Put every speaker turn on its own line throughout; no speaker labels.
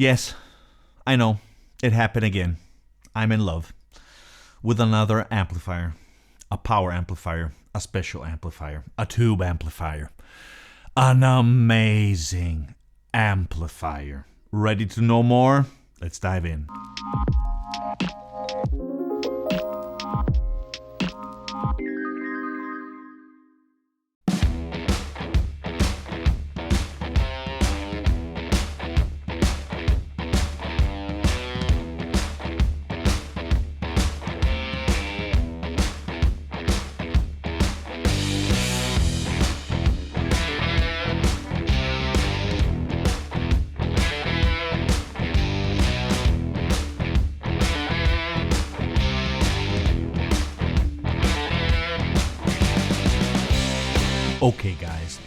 Yes, I know. It happened again. I'm in love with another amplifier. A power amplifier, a special amplifier, a tube amplifier. An amazing amplifier. Ready to know more? Let's dive in. Okay, guys.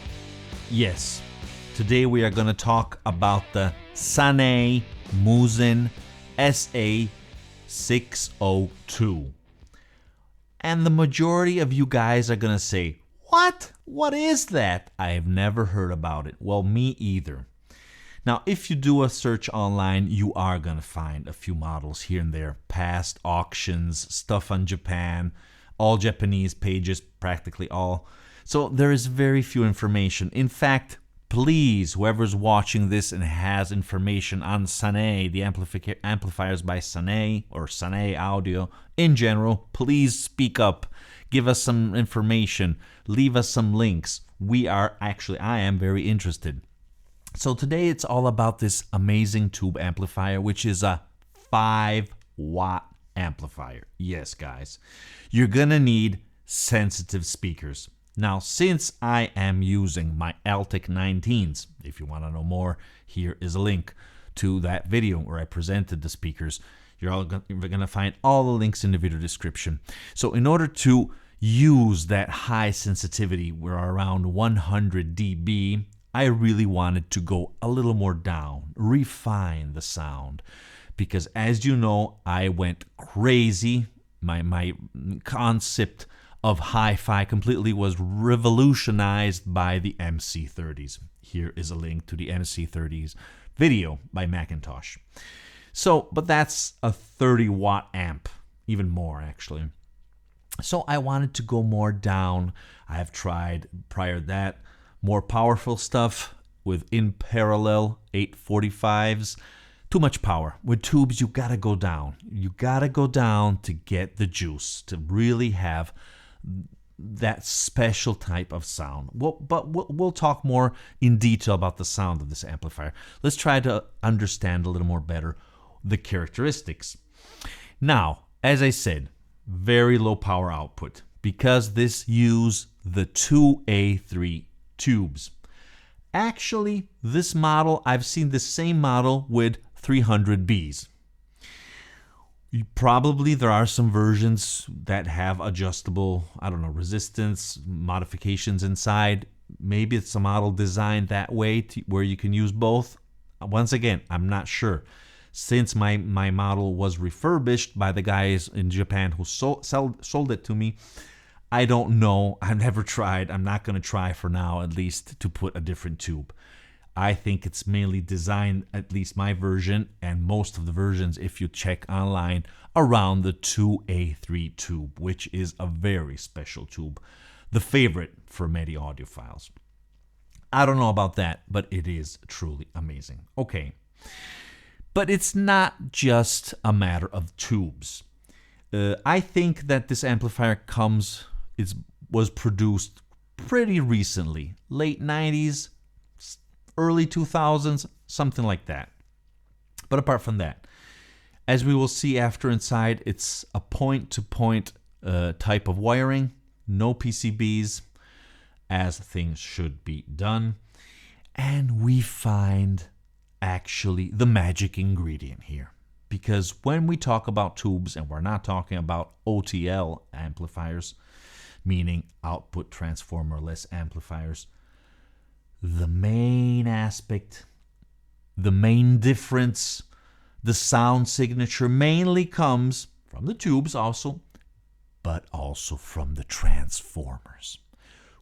Yes, today we are going to talk about the Sane Musin SA602. And the majority of you guys are going to say, what? What is that? I have never heard about it. Well, me either. Now, if you do a search online, you are going to find a few models here and there, past auctions, stuff on Japan, all Japanese pages, practically all. So there is very few information. In fact, please, whoever's watching this and has information on Sane, the amplifiers by Sane or Sane Audio in general, please speak up. Give us some information. Leave us some links. I am very interested. So today it's all about this amazing tube amplifier, which is a 5-watt amplifier. Yes, guys, you're gonna need sensitive speakers. Now, since I am using my Altec 19s, if you want to know more, here is a link to that video where I presented the speakers. You're going to find all the links in the video description. So in order to use that high sensitivity, we're around 100 dB, I really wanted to go a little more down, refine the sound. Because as you know, I went crazy. My concept of hi-fi completely was revolutionized by the MC30s. Here is a link to the MC30s video by Macintosh. So, but that's a 30-watt amp, even more actually. So I wanted to go more down. I have tried prior to that more powerful stuff with in parallel 845s. Too much power. With tubes, you gotta go down. You gotta go down to get the juice, to really have that special type of sound. We'll talk more in detail about the sound of this amplifier. Let's try to understand a little more better the characteristics. Now, as I said, very low power output because this use the 2A3 tubes. Actually, this model, I've seen the same model with 300Bs. Probably there are some versions that have adjustable, resistance modifications inside. Maybe it's a model designed that way where you can use both. Once again, I'm not sure. Since my model was refurbished by the guys in Japan who sold it to me, I don't know. I've never tried. I'm not going to try for now, at least, to put a different tube. I think it's mainly designed, at least my version, and most of the versions, if you check online, around the 2A3 tube, which is a very special tube. The favorite for many audiophiles. I don't know about that, but it is truly amazing. Okay. But it's not just a matter of tubes. I think that this amplifier was produced pretty recently, late 90s, early 2000s, something like that. But apart from that, as we will see after inside, it's a point-to-point type of wiring, no PCBs, as things should be done. And we find actually the magic ingredient here. Because when we talk about tubes, and we're not talking about OTL amplifiers, meaning output transformerless amplifiers, the main aspect, the main difference, the sound signature mainly comes from the tubes also, but also from the transformers.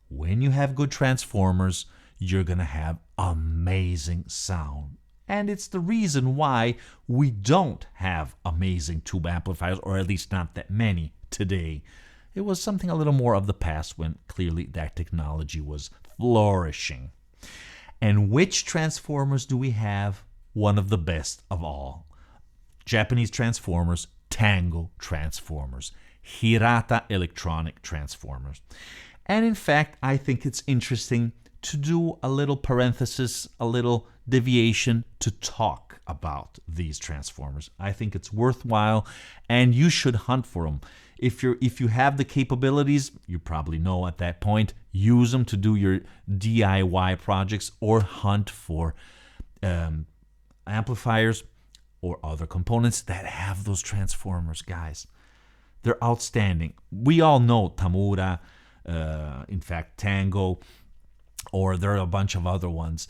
When you have good transformers, you're going to have amazing sound. And it's the reason why we don't have amazing tube amplifiers, or at least not that many today. It was something a little more of the past when clearly that technology was flourishing. And which transformers do we have? One of the best of all. Japanese transformers, Tango transformers, Hirata electronic transformers. And in fact, I think it's interesting to do a little parenthesis, a little deviation to talk about these transformers. I think it's worthwhile, and you should hunt for them. If you have the capabilities, you probably know at that point, use them to do your DIY projects or hunt for amplifiers or other components that have those transformers, guys. They're outstanding. We all know Tamura, in fact, Tango, or there are a bunch of other ones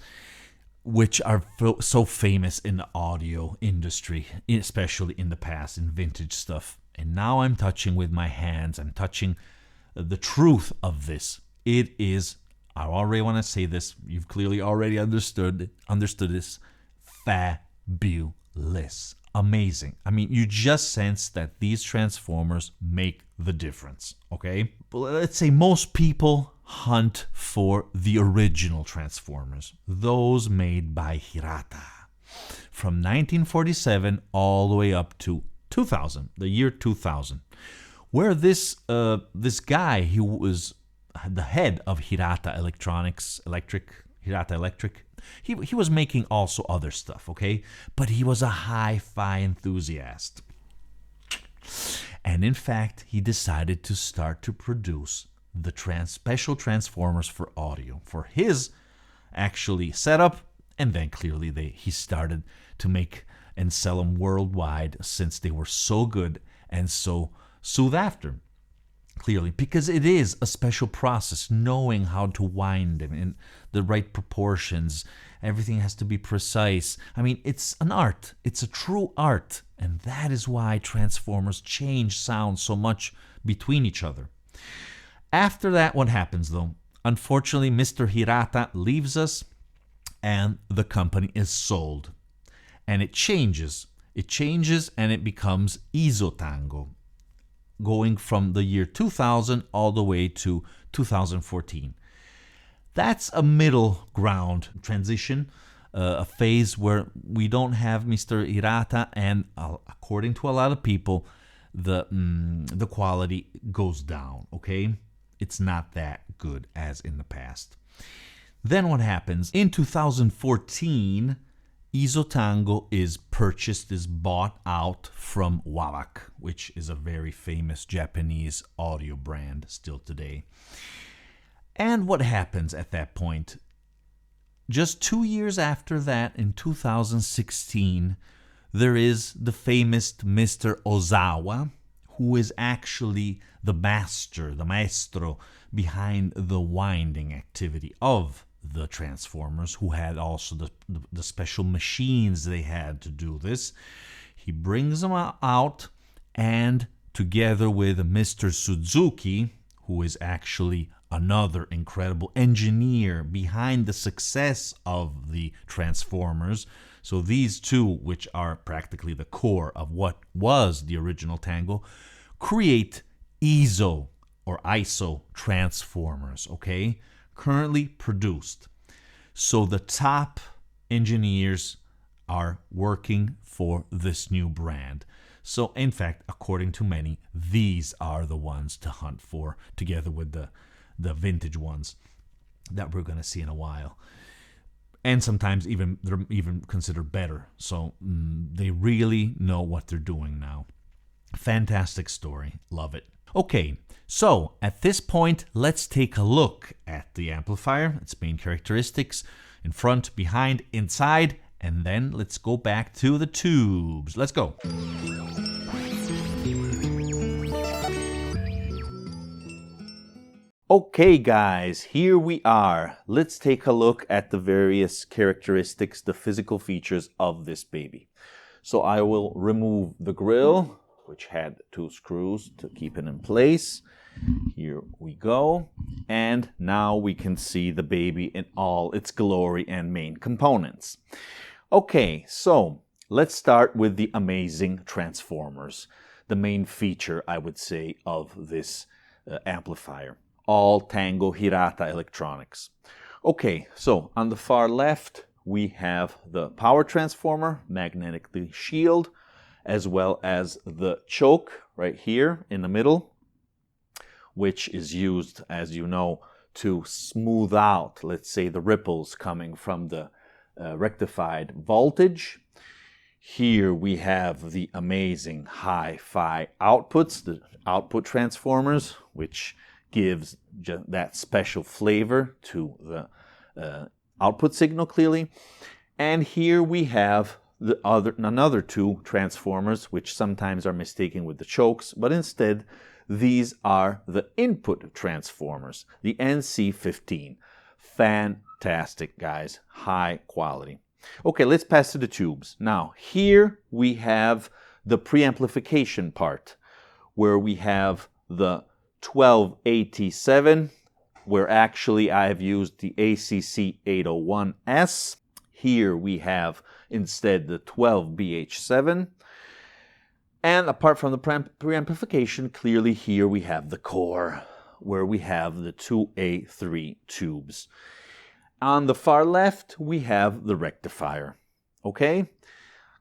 which are so famous in the audio industry, especially in the past, in vintage stuff. And now I'm touching with my hands, I'm touching the truth of this. It is, I already want to say this, you've clearly already understood this, fabulous. Amazing. I mean, you just sense that these transformers make the difference, okay? But let's say most people hunt for the original transformers, those made by Hirata, from 1947 all the way up to 2000, the year 2000, where this guy, he was the head of Hirata Hirata Electric. He was making also other stuff, okay? But he was a hi-fi enthusiast. And in fact, he decided to start to produce the special transformers for audio, for his actually setup, and then clearly he started to make and sell them worldwide since they were so good and so sought after. Clearly, because it is a special process, knowing how to wind them in the right proportions. Everything has to be precise. I mean, it's an art. It's a true art. And that is why transformers change sound so much between each other. After that, what happens though? Unfortunately, Mr. Hirata leaves us and the company is sold. And it changes. It changes and it becomes Tango, going from the year 2000 all the way to 2014. That's a middle ground transition, a phase where we don't have Mr. Hirata, and according to a lot of people, the quality goes down, okay? It's not that good as in the past. Then what happens? In 2014, Tango is purchased, is bought out from Wawak, which is a very famous Japanese audio brand still today. And what happens at that point? Just 2 years after that, in 2016, there is the famous Mr. Ozawa, who is actually the maestro behind the winding activity of the transformers, who had also the special machines they had to do this. He brings them out, and together with Mr. Suzuki, who is actually another incredible engineer behind the success of the transformers. So these two, which are practically the core of what was the original Tango, create ISO transformers, okay? Currently produced. So the top engineers are working for this new brand. So in fact, according to many, these are the ones to hunt for, together with the vintage ones that we're going to see in a while. And sometimes they're even considered better. So they really know what they're doing now. Fantastic story. Love it. Okay, so at this point, let's take a look at the amplifier, its main characteristics, in front, behind, inside, and then let's go back to the tubes. Let's go. Okay, guys, here we are. Let's take a look at the various characteristics, the physical features of this baby. So I will remove the grill, which had 2 screws to keep it in place. Here we go. And now we can see the baby in all its glory and main components. Okay, so let's start with the amazing transformers, the main feature, I would say, of this amplifier. All Tango Hirata electronics. Okay, so on the far left, we have the power transformer, magnetically shielded, as well as the choke right here in the middle, which is used, as you know, to smooth out, let's say, the ripples coming from the rectified voltage. Here we have the amazing hi-fi outputs, the output transformers, which gives that special flavor to the output signal clearly. And here we have another two transformers, which sometimes are mistaken with the chokes, but instead these are the input transformers, the NC15. Fantastic, guys. High quality. Okay, let's pass to the tubes. Now, here we have the preamplification part, where we have the 12AT7, where actually I have used the ACC 801S. Here we have instead the 12BH7. And apart from the preamplification, clearly here we have the core, where we have the 2A3 tubes. On the far left, we have the rectifier. Okay?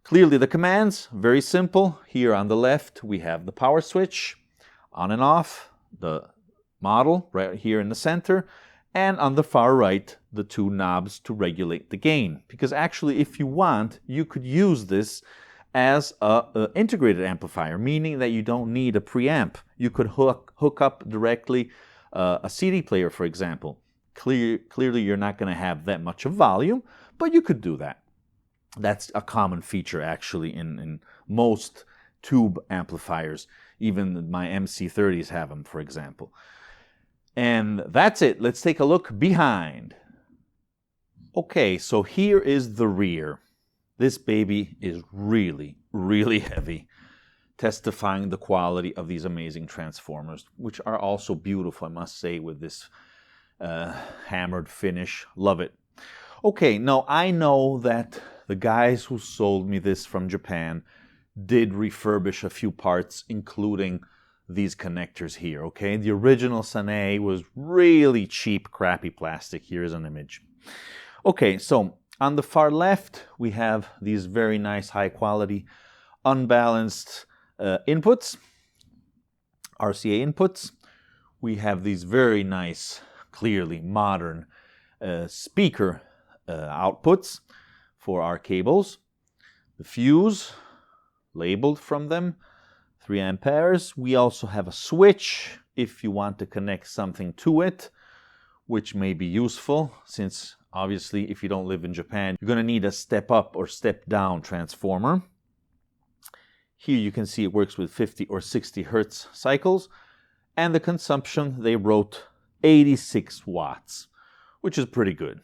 Clearly the commands, very simple. Here on the left, we have the power switch, on and off, the model right here in the center, and on the far right, the two knobs to regulate the gain. Because actually, if you want, you could use this as an integrated amplifier, meaning that you don't need a preamp. You could hook up directly a CD player, for example. Clearly, you're not going to have that much of volume, but you could do that. That's a common feature, actually, in most tube amplifiers. Even my MC30s have them, for example. And that's it. Let's take a look behind. Okay, so here is the rear. This baby is really, really heavy, testifying the quality of these amazing transformers, which are also beautiful, I must say, with this hammered finish. Love it. Okay, now I know that the guys who sold me this from Japan did refurbish a few parts, including these connectors here, okay? The original Sane was really cheap, crappy plastic. Here's an image. Okay, so on the far left, we have these very nice, high-quality, unbalanced inputs, RCA inputs. We have these very nice, clearly modern speaker outputs for our cables. The fuse, labeled from them, 3 amperes. We also have a switch if you want to connect something to it, which may be useful since obviously, if you don't live in Japan, you're going to need a step-up or step-down transformer. Here you can see it works with 50 or 60 hertz cycles. And the consumption, they wrote 86 watts, which is pretty good.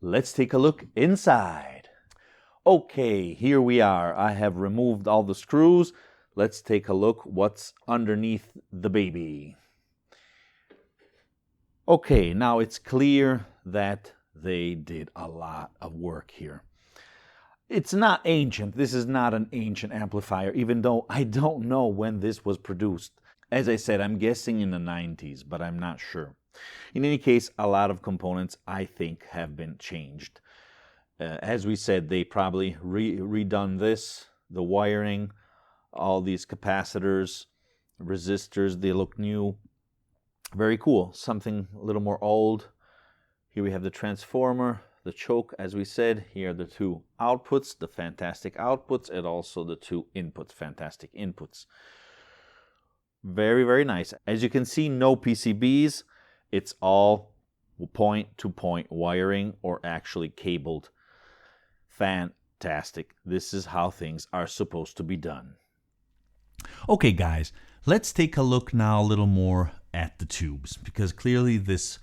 Let's take a look inside. Okay, here we are. I have removed all the screws. Let's take a look what's underneath the baby. Okay, now it's clear that they did a lot of work here. It's not ancient. This is not an ancient amplifier, even though I don't know when this was produced. As I said, I'm guessing in the 90s, but I'm not sure. In any case, a lot of components, I think, have been changed. As we said, they probably redone this, the wiring, all these capacitors, resistors, they look new. Very cool. Something a little more old. Here we have the transformer, the choke, as we said. Here are the two outputs, the fantastic outputs, and also the two inputs, fantastic inputs. Very, very nice. As you can see, no PCBs. It's all point-to-point wiring or actually cabled. Fantastic. This is how things are supposed to be done. Okay, guys, let's take a look now a little more at the tubes, because clearly this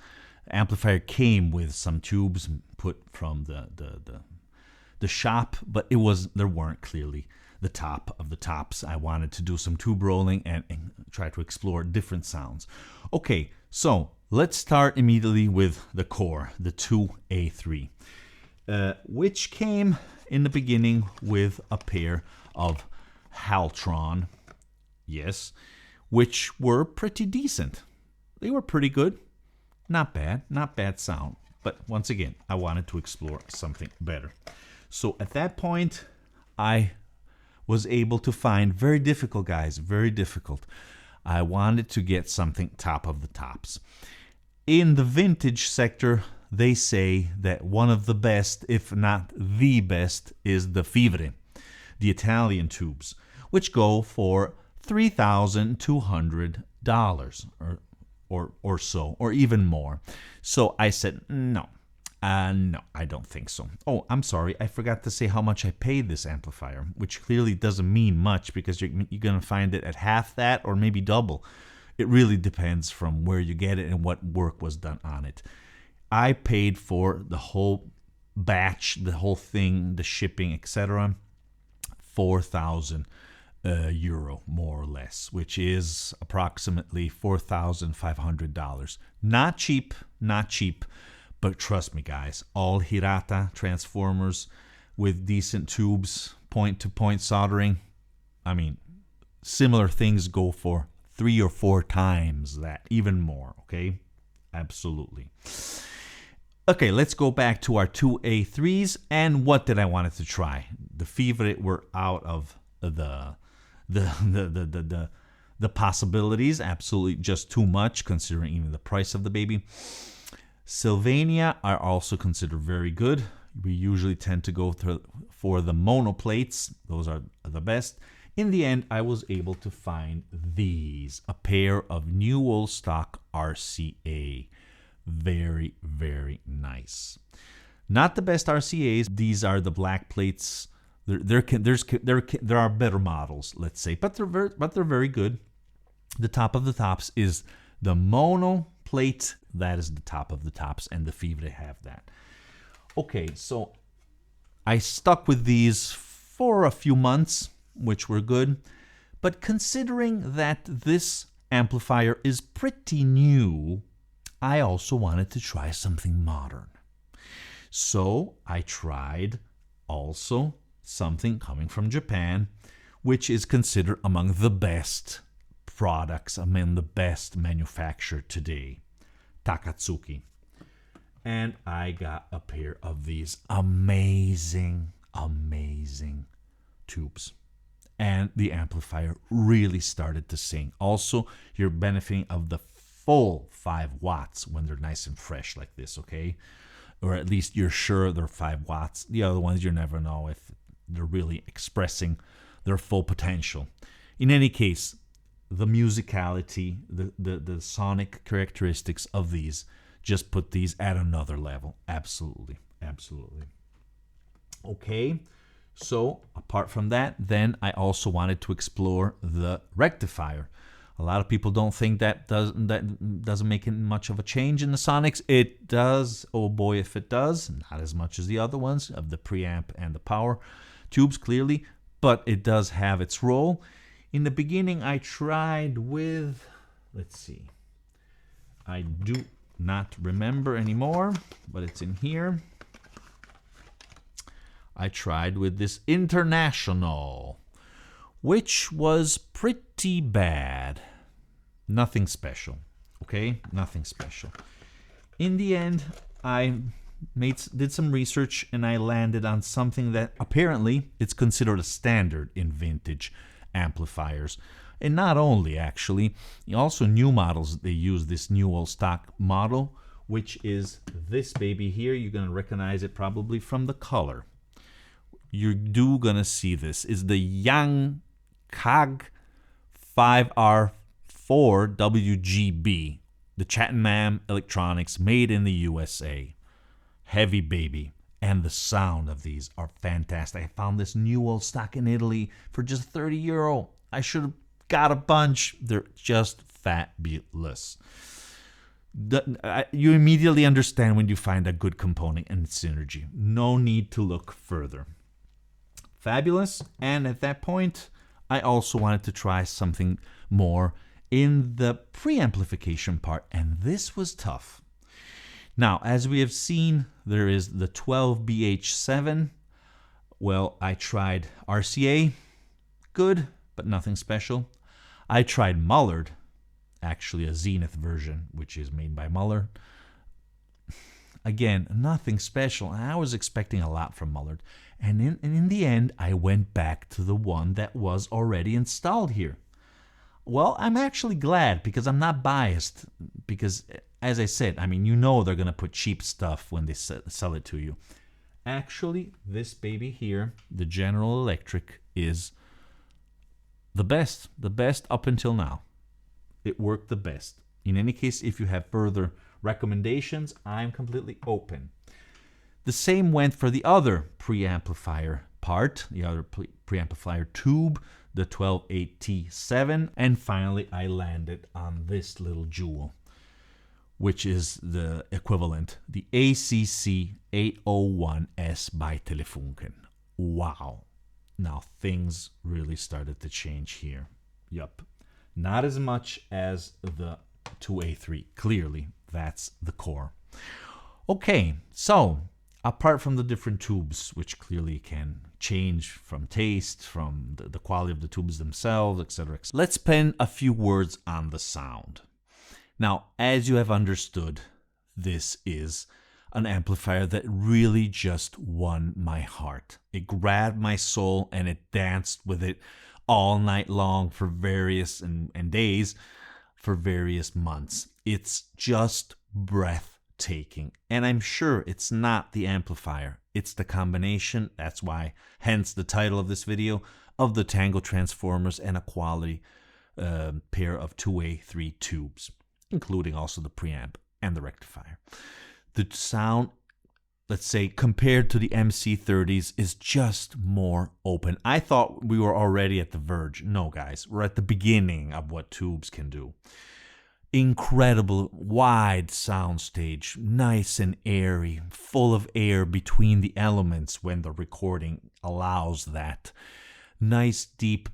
amplifier came with some tubes put from the shop, but there weren't clearly the top of the tops. I wanted to do some tube rolling and try to explore different sounds. Okay, so let's start immediately with the core, the 2A3. which came in the beginning with a pair of Haltron, yes, which were pretty decent. They were pretty good. Not bad sound. But once again, I wanted to explore something better. So at that point, I was able to find, very difficult, guys, very difficult. I wanted to get something top of the tops. In the vintage sector, they say that one of the best, if not the best, is the Fivre, the Italian tubes, which go for $3,200 or so, or even more. So I said, no, I don't think so. Oh, I'm sorry, I forgot to say how much I paid this amplifier, which clearly doesn't mean much because you're going to find it at half that or maybe double. It really depends from where you get it and what work was done on it. I paid for the whole batch, the whole thing, the shipping, etc., 4,000 euro, more or less, which is approximately $4,500. Not cheap, but trust me, guys, all Hirata transformers with decent tubes, point-to-point soldering, I mean, similar things go for 3 or 4 times that, even more, okay? Absolutely. Okay, let's go back to our 2A3s, and what did I wanted to try? The Fivre were out of the possibilities, absolutely just too much considering even the price of the baby. Sylvania are also considered very good. We usually tend to go for the monoplates. Those are the best. In the end, I was able to find these, a pair of new old stock RCA. Very, very nice. Not the best RCAs. These are the black plates. There are better models, let's say, but they're very good. The top of the tops is the mono plate. That is the top of the tops, and the Fivre have that. Okay, so I stuck with these for a few months, which were good. But considering that this amplifier is pretty new, I also wanted to try something modern. So I tried also something coming from Japan, which is considered among the best products, among the best manufactured today, Takatsuki. And I got a pair of these amazing tubes. And the amplifier really started to sing. Also, you're benefiting of the full 5 watts when they're nice and fresh like this, okay? Or at least you're sure they're 5 watts. The other ones, you never know if they're really expressing their full potential. In any case, the musicality, the sonic characteristics of these just put these at another level. Absolutely. Okay, so apart from that, then I also wanted to explore the rectifier. A lot of people don't think that doesn't make much of a change in the sonics. It does. Oh boy, if it does. Not as much as the other ones of the preamp and the power tubes, clearly, but it does have its role. In the beginning, I tried with, let's see, I do not remember anymore, but it's in here. I tried with this International, which was pretty bad. Nothing special, okay? Nothing special. In the end, I did some research and I landed on something that apparently it's considered a standard in vintage amplifiers. And not only, actually, also new models, they use this new old stock model, which is this baby here. You're going to recognize it probably from the color. You're going to see this. Is the Yang Kag 5R4 WGB, the Chattenham Electronics, made in the USA. Heavy baby. And the sound of these are fantastic. I found this new old stock in Italy for just 30 euro. I should have got a bunch. They're just fabulous. You immediately understand when you find a good component and synergy. No need to look further. Fabulous. And at that point, I also wanted to try something more in the preamplification part, and this was tough. Now, as we have seen, there is the 12BH7. Well, I tried RCA, good, but nothing special. I tried Mullard, actually a Zenith version, which is made by Mullard. Again, nothing special. I was expecting a lot from Mullard. And in the end, I went back to the one that was already installed here. Well, I'm actually glad because I'm not biased. Because, as I said, I mean, you know they're going to put cheap stuff when they sell it to you. Actually, this baby here, the General Electric, is the best up until now. It worked the best. In any case, if you have further recommendations, I'm completely open. The same went for the other preamplifier part, the other preamplifier tube, the 128T7, and finally I landed on this little jewel, which is the equivalent, the ACC 801S by Telefunken. Wow. Now things really started to change here. Yup. Not as much as the 2A3. Clearly, that's the core. Okay, so apart from the different tubes, which clearly can change from taste, from the quality of the tubes themselves, etc., let's spend a few words on the sound. Now, as you have understood, this is an amplifier that really just won my heart. It grabbed my soul and it danced with it all night long for various and days for various months. It's just breathtaking. And I'm sure it's not the amplifier. It's the combination, that's why, hence the title of this video, of the Tango transformers and a quality pair of 2A3 tubes, including also the preamp and the rectifier. The sound, let's say, compared to the MC30s, is just more open. I thought we were already at the verge. No, guys, we're at the beginning of what tubes can do. Incredible wide soundstage, nice and airy, full of air between the elements when the recording allows that. Nice, deep,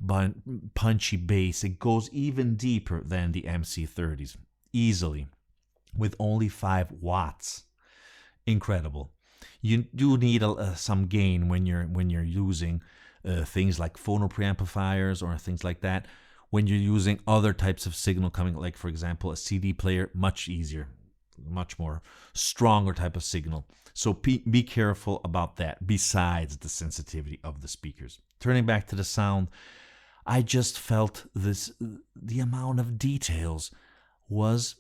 punchy bass. It goes even deeper than the MC30s, easily, with only 5 watts. Incredible. You do need some gain when you're using things like phono preamplifiers or things like that. When you're using other types of signal coming, like for example a CD player, much easier, much more stronger type of signal. So be careful about that. Besides the sensitivity of the speakers. Turning back to the sound, I just felt the amount of details was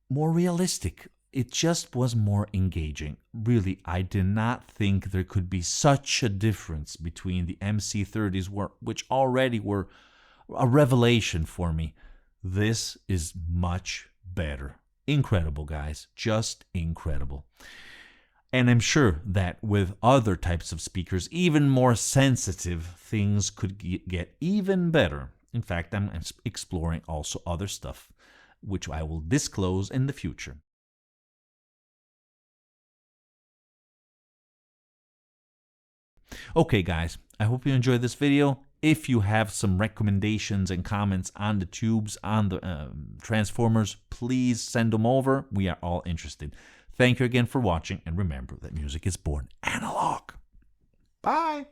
more realistic. It just was more engaging. Really, I did not think there could be such a difference between the MC30s, which already were a revelation for me. This is much better. Incredible, guys. Just incredible. And I'm sure that with other types of speakers, even more sensitive, things could get even better. In fact, I'm exploring also other stuff, which I will disclose in the future. Okay, guys, I hope you enjoyed this video. If you have some recommendations and comments on the tubes, on the transformers, please send them over. We are all interested. Thank you again for watching, and remember that music is born analog. Bye!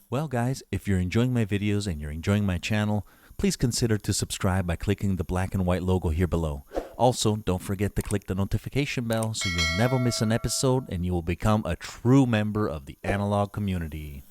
Well, guys, if you're enjoying my videos and you're enjoying my channel, please consider to subscribe by clicking the black and white logo here below. Also, don't forget to click the notification bell so you'll never miss an episode and you will become a true member of the analog community.